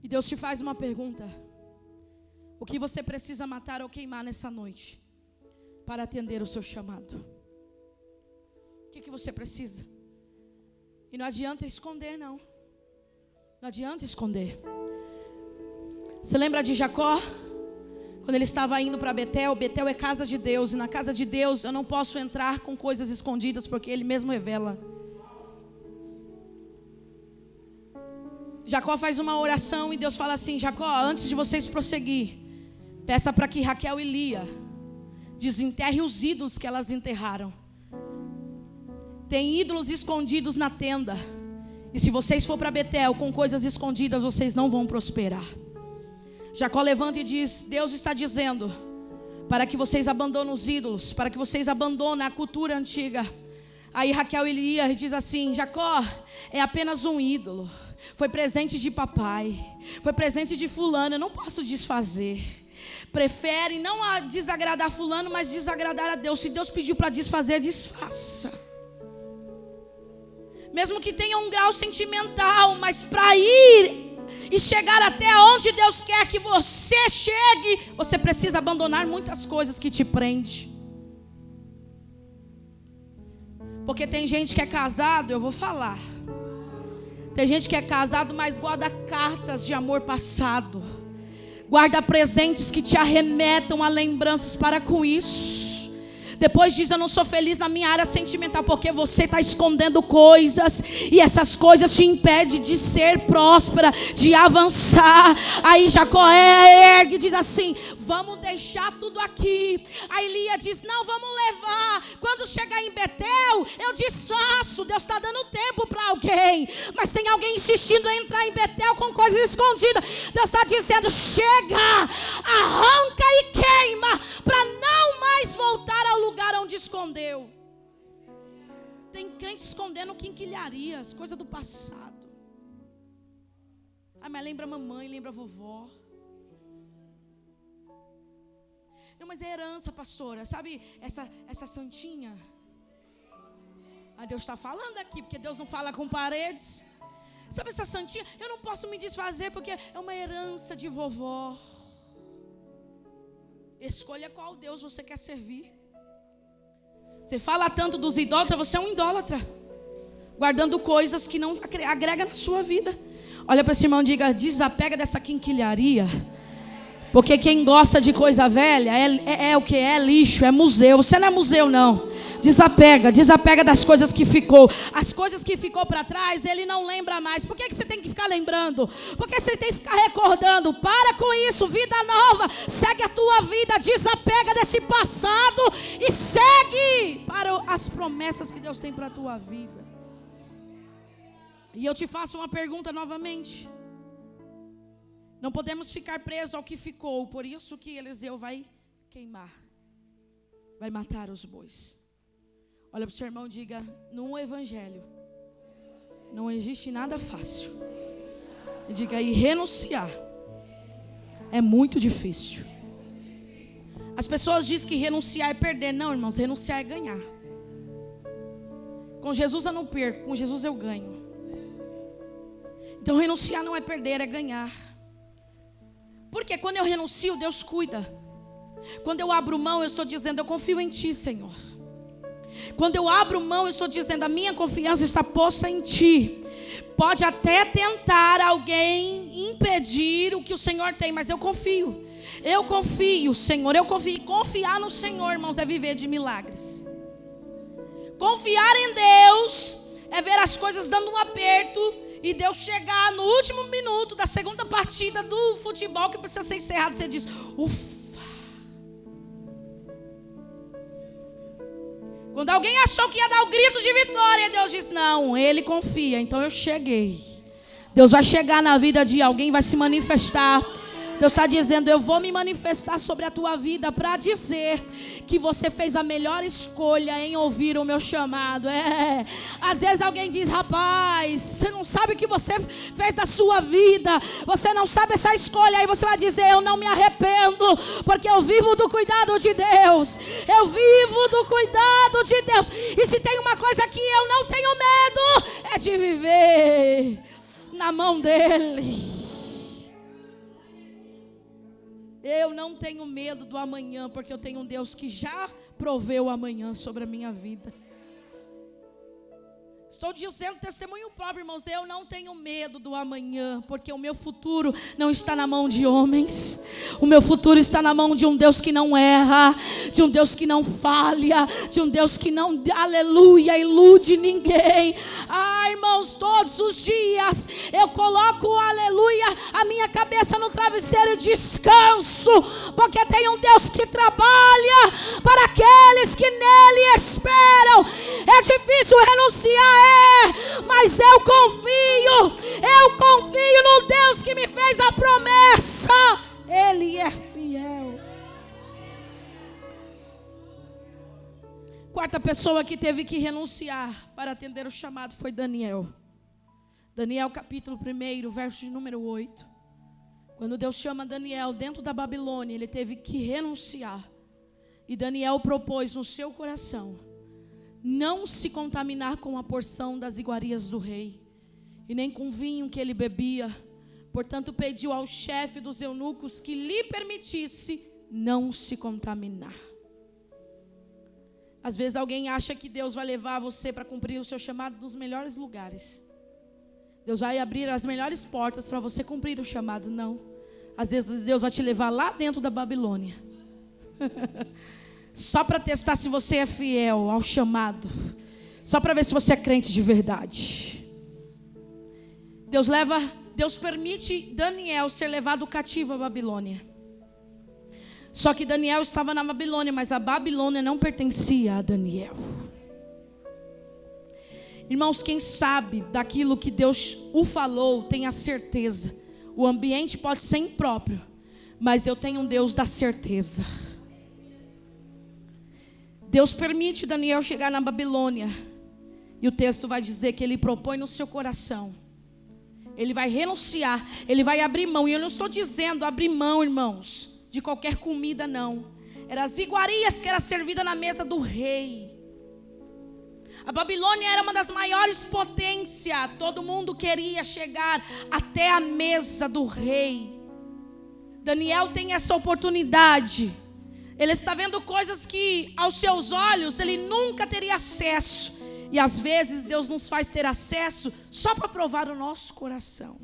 E Deus te faz uma pergunta: o que você precisa matar ou queimar nessa noite para atender o seu chamado? O que você precisa? E não adianta esconder, não. Não adianta esconder. Você lembra de Jacó? Quando ele estava indo para Betel. Betel é casa de Deus. E na casa de Deus eu não posso entrar com coisas escondidas, porque Ele mesmo revela. Jacó faz uma oração e Deus fala assim: Jacó, antes de vocês prosseguir, peça para que Raquel e Lia desenterrem os ídolos que elas enterraram. Tem ídolos escondidos na tenda. E se vocês for para Betel com coisas escondidas, vocês não vão prosperar. Jacó levanta e diz: Deus está dizendo para que vocês abandonem os ídolos, para que vocês abandonem a cultura antiga. Aí Raquel e Lia diz assim: Jacó, é apenas um ídolo. Foi presente de papai, foi presente de fulano, eu não posso desfazer. Prefere não desagradar fulano, mas desagradar a Deus. Se Deus pediu para desfazer, desfaça. Mesmo que tenha um grau sentimental, mas para ir e chegar até onde Deus quer que você chegue, você precisa abandonar muitas coisas que te prendem. Porque tem gente que é casado, eu vou falar. Tem gente que é casado, mas guarda cartas de amor passado. Guarda presentes que te arremetam a lembranças para com isso. Depois diz: eu não sou feliz na minha área sentimental, porque você está escondendo coisas. E essas coisas te impedem de ser próspera, de avançar. Aí Jacó ergue e diz assim: vamos deixar tudo aqui. Aí Lia diz: não, vamos levar. Quando chegar em Betel, eu desfaço. Deus está dando tempo para alguém. Mas tem alguém insistindo em entrar em Betel com coisas escondidas. Deus está dizendo: chega, arranca e queima, para não mais voltar ao lugar onde escondeu. Tem crente escondendo quinquilharias, coisa do passado. Mas lembra a mamãe, lembra a vovó. Não, mas é herança, pastora. Sabe essa santinha? Deus está falando aqui, porque Deus não fala com paredes. Sabe essa santinha? Eu não posso me desfazer, porque é uma herança de vovó. Escolha qual Deus você quer servir. Você fala tanto dos idólatras, você é um idólatra, guardando coisas que não agregam na sua vida. Olha para esse irmão e diga: desapega dessa quinquilharia. Porque quem gosta de coisa velha é o que? É lixo, é museu. Você não é museu, não. Desapega das coisas que ficou. As coisas que ficou para trás, ele não lembra mais. Por que você tem que ficar lembrando? Por que você tem que ficar recordando? Para com isso, vida nova. Segue a tua vida, desapega desse passado e segue para as promessas que Deus tem para a tua vida. E eu te faço uma pergunta novamente. Não podemos ficar presos ao que ficou. Por isso que Eliseu vai queimar, vai matar os bois. Olha para o seu irmão e diga: no evangelho não existe nada fácil. E diga: e renunciar é muito difícil. As pessoas dizem que renunciar é perder. Não, irmãos, renunciar é ganhar. Com Jesus eu não perco, com Jesus eu ganho. Então renunciar não é perder, é ganhar. Porque quando eu renuncio, Deus cuida. Quando eu abro mão, eu estou dizendo: eu confio em Ti, Senhor. Quando eu abro mão, eu estou dizendo: a minha confiança está posta em Ti. Pode até tentar alguém impedir o que o Senhor tem, mas eu confio. Eu confio, Senhor, eu confio. Confiar no Senhor, irmãos, é viver de milagres. Confiar em Deus é ver as coisas dando um aperto e Deus chegar no último minuto da segunda partida do futebol que precisa ser encerrado. Você diz, ufa. Quando alguém achou que ia dar o grito de vitória, Deus diz, não, ele confia, então eu cheguei. Deus vai chegar na vida de alguém, vai se manifestar. Deus está dizendo, eu vou me manifestar sobre a tua vida para dizer que você fez a melhor escolha em ouvir o meu chamado. Às vezes alguém diz, rapaz, você não sabe o que você fez da sua vida, você não sabe essa escolha. Aí você vai dizer, eu não me arrependo, porque eu vivo do cuidado de Deus. Eu vivo do cuidado de Deus. E se tem uma coisa que eu não tenho medo, é de viver na mão dEle. Eu não tenho medo do amanhã, porque eu tenho um Deus que já proveu o amanhã sobre a minha vida. Estou dizendo testemunho próprio, irmãos, eu não tenho medo do amanhã, porque o meu futuro não está na mão de homens. O meu futuro está na mão de um Deus que não erra, de um Deus que não falha, de um Deus que não, aleluia, ilude ninguém. Irmãos, todos os dias eu coloco, aleluia, a minha cabeça no travesseiro e descanso, porque tem um Deus que trabalha para aqueles que nele esperam. É difícil renunciar, mas eu confio no Deus que me fez a promessa. Ele é fiel. Quarta pessoa que teve que renunciar para atender o chamado foi Daniel. Daniel capítulo 1, verso de número 8. Quando Deus chama Daniel dentro da Babilônia, ele teve que renunciar. E Daniel propôs no seu coração não se contaminar com a porção das iguarias do rei, e nem com o vinho que ele bebia. Portanto, pediu ao chefe dos eunucos que lhe permitisse não se contaminar. Às vezes alguém acha que Deus vai levar você para cumprir o seu chamado nos melhores lugares. Deus vai abrir as melhores portas para você cumprir o chamado. Não. Às vezes Deus vai te levar lá dentro da Babilônia. Só para testar se você é fiel ao chamado. Só para ver se você é crente de verdade. Deus permite Daniel ser levado cativo à Babilônia. Só que Daniel estava na Babilônia, mas a Babilônia não pertencia a Daniel. Irmãos, quem sabe daquilo que Deus o falou, tenha certeza. O ambiente pode ser impróprio, mas eu tenho um Deus da certeza. Deus permite Daniel chegar na Babilônia. E o texto vai dizer que ele propõe no seu coração. Ele vai renunciar, ele vai abrir mão. E eu não estou dizendo abrir mão, irmãos, de qualquer comida, não. Eram as iguarias que era servida na mesa do rei. A Babilônia era uma das maiores potências. Todo mundo queria chegar até a mesa do rei. Daniel tem essa oportunidade. Ele está vendo coisas que aos seus olhos ele nunca teria acesso. E às vezes Deus nos faz ter acesso só para provar o nosso coração.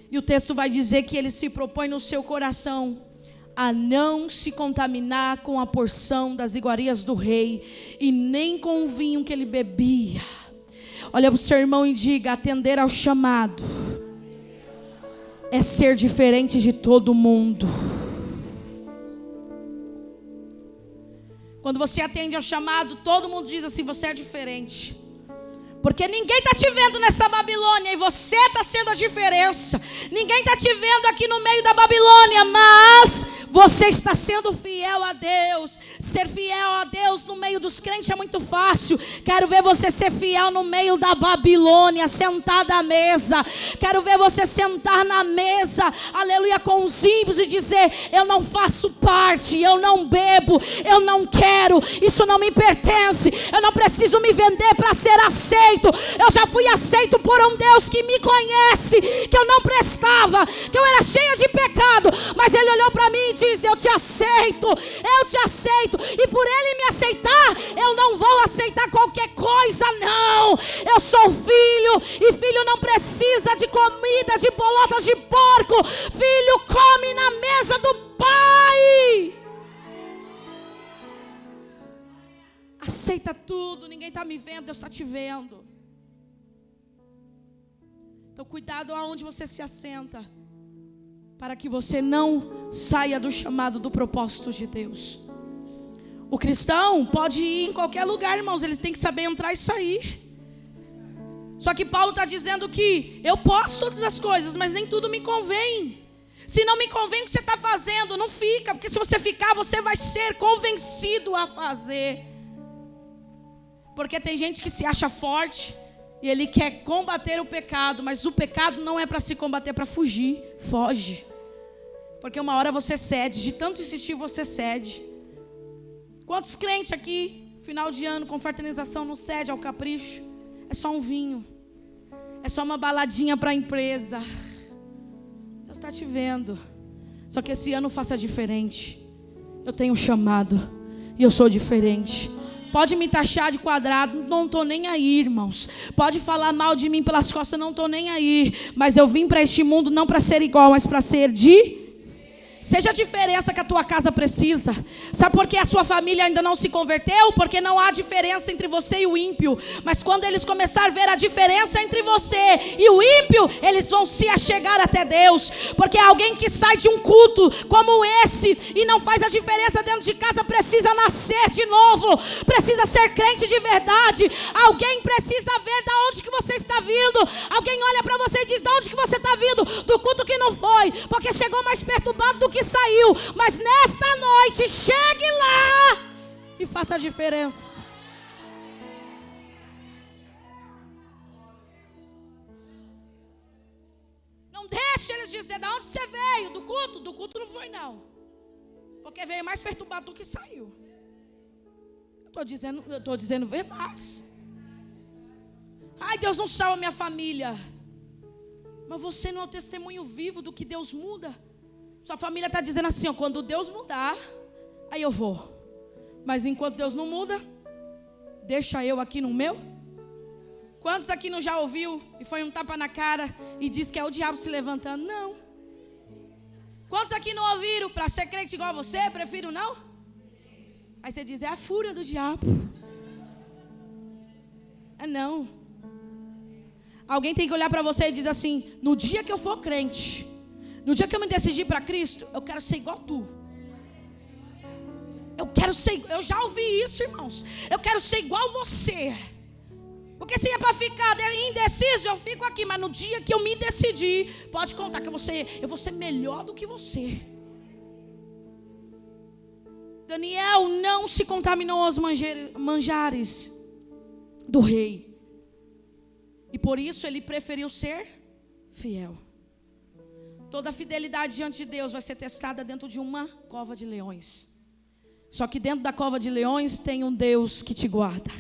E o texto vai dizer que ele se propõe no seu coração a não se contaminar com a porção das iguarias do rei e nem com o vinho que ele bebia. Olha para o seu irmão e diga: atender ao chamado é ser diferente de todo mundo. Quando você atende ao chamado, todo mundo diz assim: você é diferente. Porque ninguém está te vendo nessa Babilônia e você está sendo a diferença. Ninguém está te vendo aqui no meio da Babilônia, mas você está sendo fiel a Deus. Ser fiel a Deus no meio dos crentes é muito fácil. Quero ver você ser fiel no meio da Babilônia, sentada à mesa. Quero ver você sentar na mesa, aleluia, com os ímpios e dizer: eu não faço parte, eu não bebo, eu não quero, isso não me pertence. Eu não preciso me vender para ser aceito. Eu já fui aceito por um Deus que me conhece, que eu não prestava, que eu era cheia de pecado, mas Ele olhou para mim e diz: eu te aceito, e por Ele me aceitar, eu não vou aceitar qualquer coisa, não. Eu sou filho, e filho não precisa de comida, de bolotas de porco. Filho come na mesa do Pai. Aceita tudo, ninguém está me vendo, Deus está te vendo. Então cuidado aonde você se assenta, para que você não saia do chamado, do propósito de Deus. O cristão pode ir em qualquer lugar, irmãos, eles têm que saber entrar e sair. Só que Paulo está dizendo que eu posso todas as coisas, mas nem tudo me convém. Se não me convém o que você está fazendo, não fica, porque se você ficar, você vai ser convencido a fazer. Porque tem gente que se acha forte e ele quer combater o pecado, mas o pecado não é para se combater, é para fugir. Foge. Porque uma hora você cede, de tanto insistir você cede. Quantos crentes aqui, final de ano, confraternização, não cede ao capricho? É só um vinho, é só uma baladinha para a empresa. Deus está te vendo. Só que esse ano faça diferente. Eu tenho um chamado e eu sou diferente. Pode me taxar de quadrado, não estou nem aí, irmãos. Pode falar mal de mim pelas costas, não estou nem aí. Mas eu vim para este mundo não para ser igual, mas para ser Seja a diferença que a tua casa precisa. Sabe por que a sua família ainda não se converteu? Porque não há diferença entre você e o ímpio. Mas quando eles começarem a ver a diferença entre você e o ímpio, eles vão se achegar até Deus. Porque alguém que sai de um culto como esse e não faz a diferença dentro de casa precisa nascer de novo. Precisa ser crente de verdade. Alguém precisa ver de onde que você está vindo. Alguém olha para você e diz: de onde que você está vindo? Do culto que não foi, porque chegou mais perturbado do que saiu. Mas nesta noite, chegue lá e faça a diferença. Não deixe eles dizer: de onde você veio? Do culto? Do culto não foi, não, porque veio mais perturbado do que saiu. Eu estou dizendo verdades. Ai, Deus não salva minha família. Mas você não é o testemunho vivo do que Deus muda. Sua família está dizendo assim: ó, quando Deus mudar, aí eu vou. Mas enquanto Deus não muda, deixa eu aqui no meu. Quantos aqui não já ouviu e foi um tapa na cara e diz que é o diabo se levantando? Não. Quantos aqui não ouviram? Para ser crente igual a você, prefiro não? Aí você diz: é a fúria do diabo. É não. Alguém tem que olhar para você e dizer assim: no dia que eu for crente, no dia que eu me decidir para Cristo, eu quero ser igual a tu. Eu já ouvi isso, irmãos. Eu quero ser igual a você. Porque se é para ficar indeciso, eu fico aqui. Mas no dia que eu me decidir, pode contar que eu vou ser melhor do que você. Daniel não se contaminou aos manjares do rei. E por isso ele preferiu ser fiel. Toda fidelidade diante de Deus vai ser testada dentro de uma cova de leões. Só que dentro da cova de leões tem um Deus que te guarda.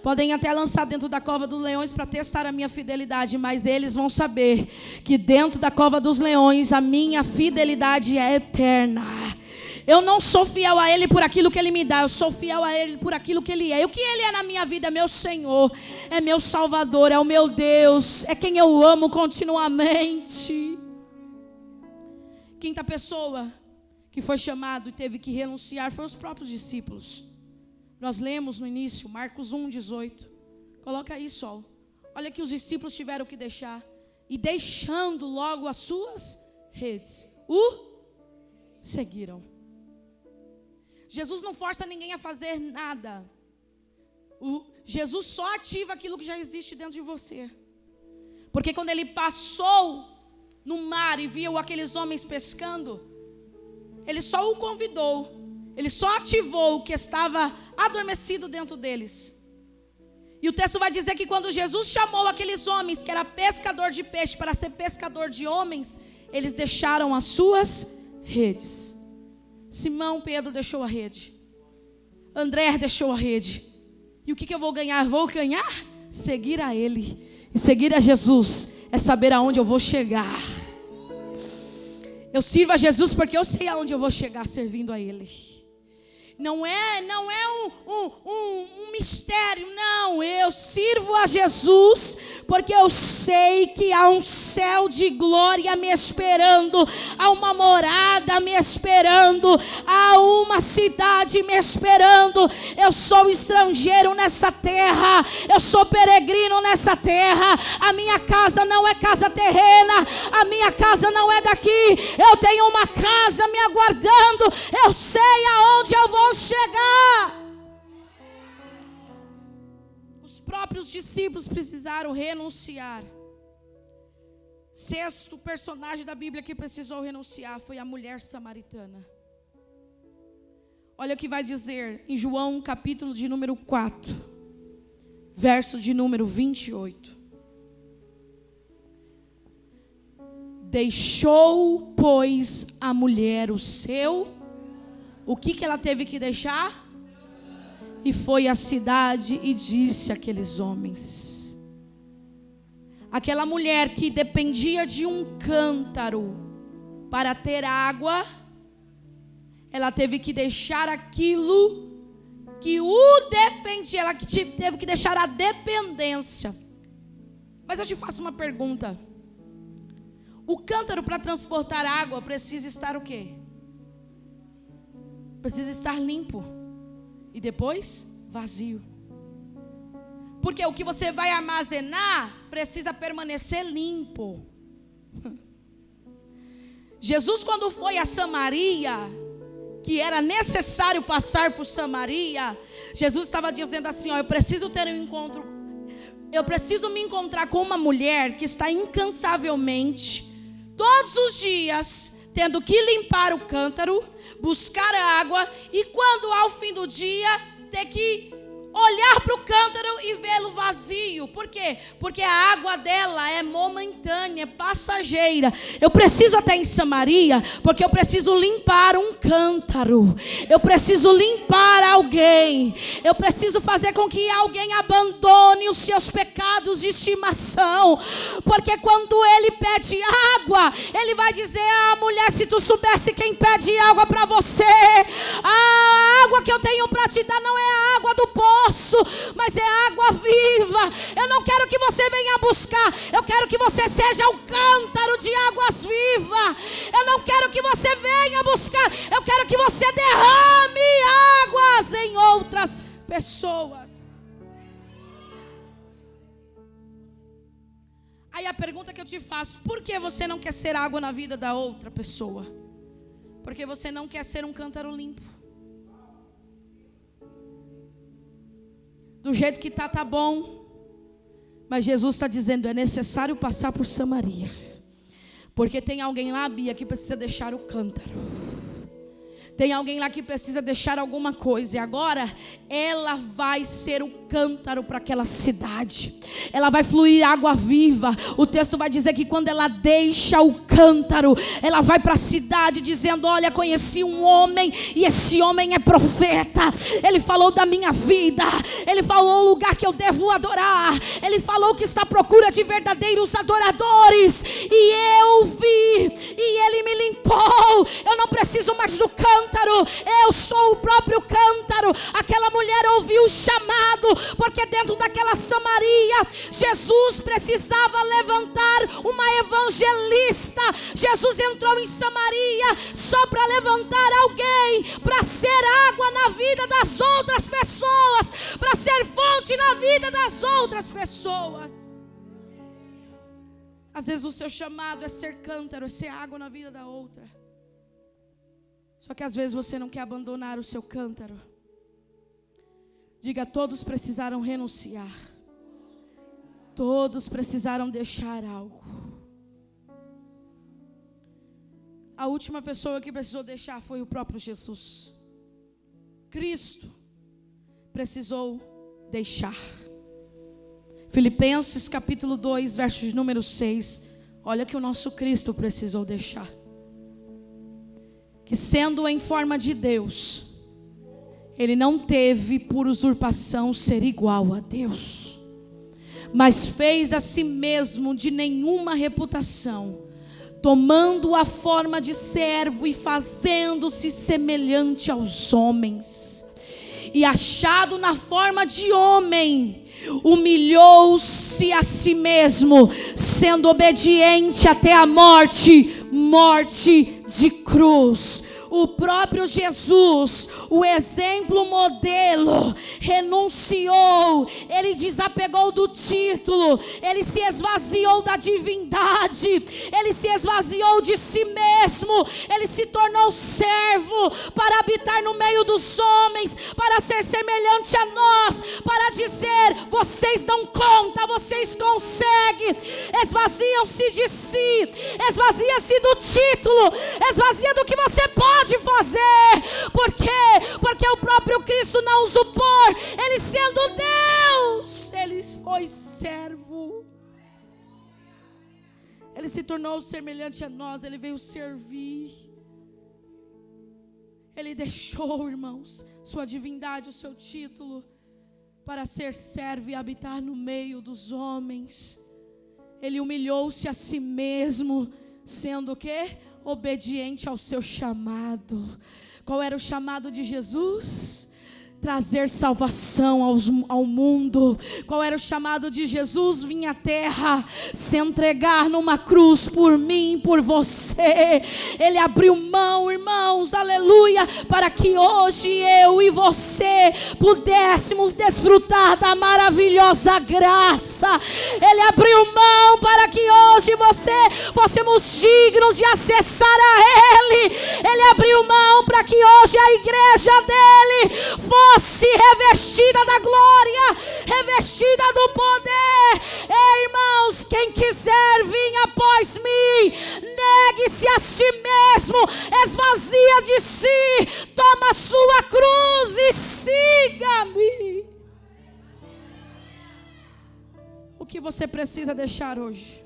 Podem até lançar dentro da cova dos leões para testar a minha fidelidade, mas eles vão saber que dentro da cova dos leões a minha fidelidade é eterna. Eu não sou fiel a Ele por aquilo que Ele me dá, eu sou fiel a Ele por aquilo que Ele é. E o que Ele é na minha vida é meu Senhor, é meu Salvador, é o meu Deus, é quem eu amo continuamente. Quinta pessoa que foi chamado e teve que renunciar foi os próprios discípulos. Nós lemos no início, Marcos 1:18. Coloca aí, Sol. Olha que os discípulos tiveram que deixar. E deixando logo as suas redes, o seguiram. Jesus não força ninguém a fazer nada. Jesus só ativa aquilo que já existe dentro de você. Porque quando ele passou no mar e viu aqueles homens pescando, ele só o convidou, ele só ativou o que estava adormecido dentro deles. E o texto vai dizer que quando Jesus chamou aqueles homens, que era pescador de peixe, para ser pescador de homens, eles deixaram as suas redes. Simão Pedro deixou a rede, André deixou a rede. E o que eu vou ganhar? Vou ganhar? Seguir a Ele. E seguir a Jesus é saber aonde eu vou chegar. Eu sirvo a Jesus porque eu sei aonde eu vou chegar servindo a Ele. Não é um mistério, não. Eu sirvo a Jesus porque eu sei que há um céu de glória me esperando, há uma morada me esperando, há uma cidade me esperando. Eu sou estrangeiro nessa terra, eu sou peregrino nessa terra. A minha casa não é casa terrena, a minha casa não é daqui. Eu tenho uma casa me aguardando, eu sei aonde eu vou chegar. Os próprios discípulos precisaram renunciar. Sexto personagem da Bíblia que precisou renunciar foi a mulher samaritana. Olha o que vai dizer em João capítulo de número 4, verso de número 28. Deixou, pois, a mulher o que ela teve que deixar? E foi à cidade e disse àqueles homens. Aquela mulher que dependia de um cântaro para ter água, ela teve que deixar aquilo que o dependia, ela teve que deixar a dependência. Mas eu te faço uma pergunta. O cântaro para transportar água precisa estar o quê? Precisa estar limpo. E depois, vazio. Porque o que você vai armazenar precisa permanecer limpo. Jesus, quando foi a Samaria, que era necessário passar por Samaria, Jesus estava dizendo assim, ó, eu preciso ter um encontro, eu preciso me encontrar com uma mulher que está incansavelmente, todos os dias, tendo que limpar o cântaro, buscar a água, e quando ao fim do dia, ter que olhar para o cântaro e vê-lo vazio. Por quê? Porque a água dela é momentânea, é passageira. Eu preciso até em Samaria, porque eu preciso limpar um cântaro. Eu preciso limpar alguém. Eu preciso fazer com que alguém abandone os seus pecados de estimação. Porque quando ele pede água, ele vai dizer, ah, mulher, se tu soubesse quem pede água para você, a água que eu tenho para te dar não é a água do poço, mas é água viva. Eu não quero que você venha buscar, eu quero que você seja um cântaro de águas vivas. Eu não quero que você venha buscar, eu quero que você derrame águas em outras pessoas. Aí a pergunta que eu te faço, por que você não quer ser água na vida da outra pessoa? Porque você não quer ser um cântaro limpo. Do jeito que tá bom. Mas Jesus está dizendo, é necessário passar por Samaria. Porque tem alguém lá, Bia, que precisa deixar o cântaro. Tem alguém lá que precisa deixar alguma coisa. E agora ela vai ser o cântaro para aquela cidade. Ela vai fluir água viva. O texto vai dizer que quando ela deixa o cântaro, ela vai para a cidade dizendo, olha, conheci um homem e esse homem é profeta. Ele falou da minha vida. Ele falou o lugar que eu devo adorar. Ele falou que está à procura de verdadeiros adoradores. E eu vi. E ele me limpou. Eu não preciso mais do cântaro. Eu sou o próprio cântaro. Aquela mulher ouviu o chamado, porque dentro daquela Samaria, Jesus precisava levantar uma evangelista. Jesus entrou em Samaria só para levantar alguém, para ser água na vida das outras pessoas, para ser fonte na vida das outras pessoas. Às vezes o seu chamado é ser cântaro, é ser água na vida da outra. Só que às vezes você não quer abandonar o seu cântaro. Diga, todos precisaram renunciar. Todos precisaram deixar algo. A última pessoa que precisou deixar foi o próprio Jesus. Cristo precisou deixar. Filipenses capítulo 2, verso de número 6. Olha que o nosso Cristo precisou deixar. Que sendo em forma de Deus, ele não teve por usurpação ser igual a Deus, mas fez a si mesmo de nenhuma reputação, tomando a forma de servo e fazendo-se semelhante aos homens. E achado na forma de homem, humilhou-se a si mesmo, sendo obediente até a morte, morte de cruz. O próprio Jesus, o exemplo modelo, renunciou, ele desapegou do título, ele se esvaziou da divindade, ele se esvaziou de si mesmo, ele se tornou servo para habitar no meio dos homens, para ser semelhante a nós, para dizer: vocês dão conta, vocês conseguem. Esvaziam-se de si, esvazia-se do título, esvazia do que você pode fazer. Por quê? Porque o próprio Cristo não os supor, ele sendo Deus, ele foi servo, ele se tornou semelhante a nós, ele veio servir, ele deixou, irmãos, sua divindade, o seu título, para ser servo e habitar no meio dos homens. Ele humilhou-se a si mesmo, sendo o quê? Obediente ao seu chamado. Qual era o chamado de Jesus? Trazer salvação ao mundo. Qual era o chamado de Jesus? Vir à terra, se entregar numa cruz por mim, por você. Ele abriu mão, irmãos, aleluia, para que hoje eu e você pudéssemos desfrutar da maravilhosa graça. Ele abriu mão para que hoje você fôssemos dignos de acessar a Ele. Ele abriu mão para que hoje a igreja dele fosse revestida da glória, revestida do poder. Ei, irmãos, quem quiser vir após mim, negue-se a si mesmo, esvazia de si, toma a sua cruz e siga-me. O que você precisa deixar hoje?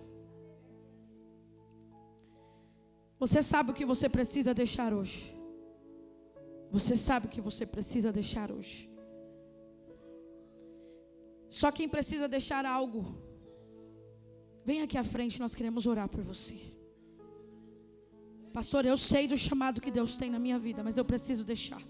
Você sabe o que você precisa deixar hoje? Você sabe o que você precisa deixar hoje? Só quem precisa deixar algo, vem aqui à frente, nós queremos orar por você. Pastor, eu sei do chamado que Deus tem na minha vida, mas eu preciso deixar.